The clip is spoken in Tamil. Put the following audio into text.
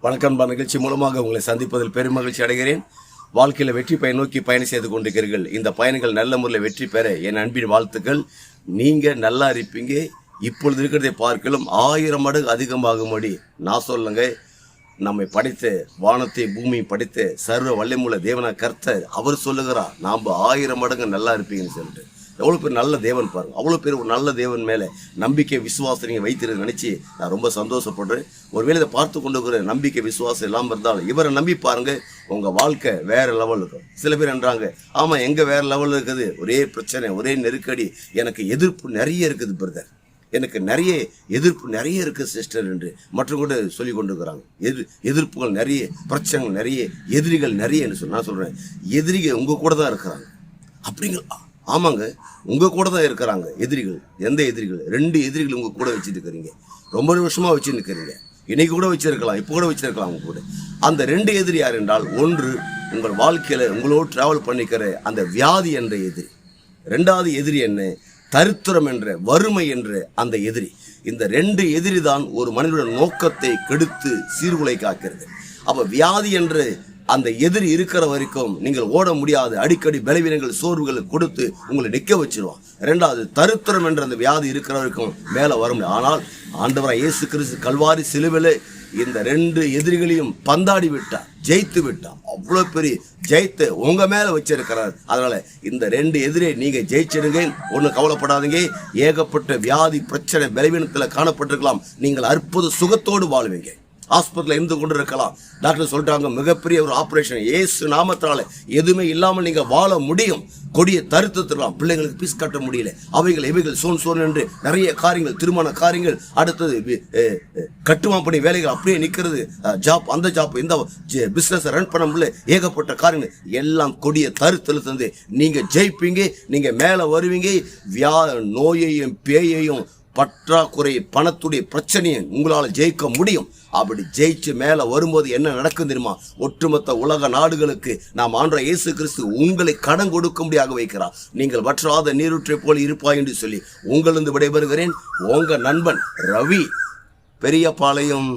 வணக்கம். நிகழ்ச்சி மூலமாக உங்களை சந்திப்பதில் பெரும் மகிழ்ச்சி அடைகிறேன். வாழ்க்கையில் வெற்றி பயன் நோக்கி பயணம் செய்து கொண்டிருக்கிறீர்கள். இந்த பயணங்கள் நல்ல முறையில் வெற்றி பெற என் அன்பின் வாழ்த்துக்கள். நீங்கள் நல்லா இருப்பீங்க. இப்பொழுது இருக்கிறதை பார்க்கலும் 1000 மடங்கு அதிகமாகும்படி நான் சொல்லுங்க. நம்மை படைத்த வானத்தை பூமியை படைத்த சர்வ வல்லமையுள்ள தேவனா கர்த்தர் அவர் சொல்லுகிறார், நாம் 1000 மடங்கு நல்லா இருப்பீங்கன்னு சொல்லிட்டு. எவ்வளோ பேர் நல்ல தேவன் பாருங்கள். அவ்வளோ பேர் ஒரு நல்ல தேவன் மேலே நம்பிக்கை விசுவாசம் நீங்கள் வைத்திருக்க நினச்சி நான் ரொம்ப சந்தோஷப்படுறேன். ஒருவேளை இதை பார்த்து கொண்டு இருக்கிற நம்பிக்கை விசுவாசம் இல்லாமல் இருந்தாலும் இவரை நம்பி பாருங்கள், உங்கள் வாழ்க்கை வேறு லெவல் இருக்கும். சில பேர் என்றாங்க, ஆமாம் எங்கே வேறு லெவலில் இருக்குது, ஒரே பிரச்சனை, ஒரே நெருக்கடி, எனக்கு எதிர்ப்பு நிறைய இருக்குது பிரதர், எனக்கு எதிர்ப்பு நிறைய இருக்குது சிஸ்டர் என்று மற்றும் கூட சொல்லி கொண்டு இருக்கிறாங்க. எதிர்ப்புகள் நிறைய, பிரச்சனைகள் நிறைய, எதிரிகள் நிறைய என்று சொல்லி நான் சொல்கிறேன். எதிரிகள் உங்கள் கூட தான் இருக்கிறாங்க. அப்படிங்களா? ஆமாங்க, உங்கள் கூட தான் இருக்கிறாங்க எதிரிகள். எந்த எதிரிகள்? 2 எதிரிகள் உங்கள் கூட வச்சுட்டு இருக்கிறீங்க. ரொம்ப வருஷமாக வச்சு நிற்கிறீங்க. இன்னைக்கு கூட வச்சிருக்கலாம், இப்போ கூட வச்சிருக்கலாம் உங்க கூட. அந்த 2 எதிரி யார் என்றால், ஒன்று உங்கள் வாழ்க்கையில் உங்களோடு டிராவல் பண்ணிக்கிற அந்த வியாதி என்ற எதிரி. 2வது எதிரி என்ன? தரித்திரம் என்ற, வறுமை என்ற அந்த எதிரி. இந்த 2 எதிரி தான் ஒரு மனிதனுடைய நோக்கத்தை கெடுத்து சீர்குலை காக்கிறது. அப்போ வியாதி என்று அந்த எதிரி இருக்கிற வரைக்கும் நீங்கள் ஓட முடியாது. அடிக்கடி பலவீனங்கள் சோர்வுகளை கொடுத்து உங்களை நிற்க வச்சிருவான். 2வது தரித்திரம் என்ற அந்த வியாதி இருக்கிற வரைக்கும் மேலே வர முடியும். ஆனால் ஆண்டவராய் இயேசு கிறிஸ்து கல்வாரி சிலுவையில் இந்த 2 எதிரிகளையும் பந்தாடி விட்டார், ஜெயித்து விட்டார். அவ்வளோ பெரிய ஜெயித்து உங்க மேல வச்சிருக்கிறார். அதனால இந்த 2 எதிரே நீங்க ஜெயிச்சிடுங்க. ஒன்றும் கவலைப்படாதீங்க. ஏகப்பட்ட வியாதி பிரச்சனை பலவீனத்தில் காணப்பட்டிருக்கலாம், நீங்கள் அற்புத சுகத்தோடு வாழ்வீங்க. ஹாஸ்பிட்டலில் இருந்து கொண்டு இருக்கலாம். டாக்டர் சொல்லிட்டாங்க, மிகப்பெரிய ஒரு ஆப்ரேஷன், இயேசு நாமத்தினால எதுவுமே இல்லாமல் நீங்கள் வாழ முடியும். கொடிய தருத்தத்திடலாம், பிள்ளைங்களுக்கு பீஸ் கட்ட முடியல, இவைகள் சோன் என்று நிறைய காரியங்கள், திருமண காரியங்கள், அடுத்தது கட்டுமான பணி வேலைகள் அப்படியே நிற்கிறது, ஜாப், அந்த ஜாப், இந்த பிஸ்னஸ் ரன் பண்ண முடியல, ஏகப்பட்ட காரியங்கள் எல்லாம் கொடிய தருத்தல் தந்து நீங்கள் ஜெயிப்பீங்க. நீங்கள் மேலே வருவீங்க. நோயையும் பேயையும் பற்றாக்குறை பணத்துடைய பிரச்சனையை உங்களால் ஜெயிக்க முடியும். அப்படி ஜெயிச்சு மேலே வரும்போது என்ன நடக்கும் தெரியுமா? ஒட்டுமொத்த உலக நாடுகளுக்கு நாம் ஆண்டவர் இயேசு கிறிஸ்து உங்களை கடன் கொடுக்கும்படியாக வைக்கிறார். நீங்கள் வற்றாத நீரூற்றை போல இருப்பாய் என்று சொல்லி உங்களிருந்து விடைபெறுகிறேன். உங்கள் நண்பன் ரவி, பெரியபாளையம்.